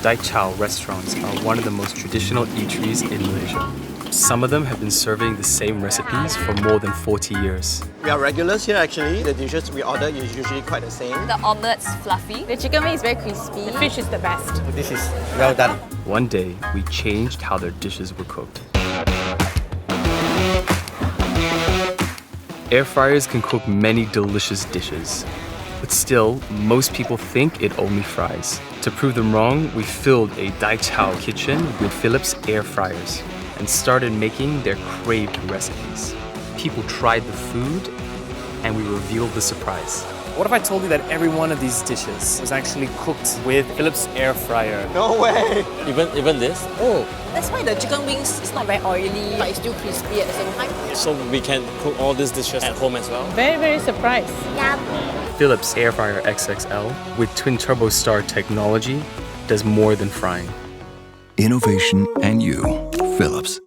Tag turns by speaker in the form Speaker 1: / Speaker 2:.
Speaker 1: Dai Chao restaurants are one of the most traditional eateries in Malaysia. Some of them have been serving the same recipes for more than 40 years.
Speaker 2: We are regulars here actually. The dishes we order is usually quite the same.
Speaker 3: The omelette's fluffy. The chicken wing is very crispy. The fish is the best.
Speaker 2: This is well done.
Speaker 1: One day, we changed how their dishes were cooked. Air fryers can cook many delicious dishes. But still, most people think it only fries. To prove them wrong, we filled a Dai Chao kitchen with Philips Airfryers and started making their craved recipes. People tried the food, and we revealed the surprise.
Speaker 4: What if I told you that every one of these dishes was actually cooked with Philips Airfryer?
Speaker 2: No way!
Speaker 5: Even this?
Speaker 3: Oh, that's why the chicken wings is not very oily, but it's still crispy at the same time.
Speaker 5: So we can cook all these dishes at home as well?
Speaker 3: Very, very surprised.
Speaker 1: Philips Airfryer XXL with twin turbo star technology does more than frying.
Speaker 6: Innovation and you, Philips.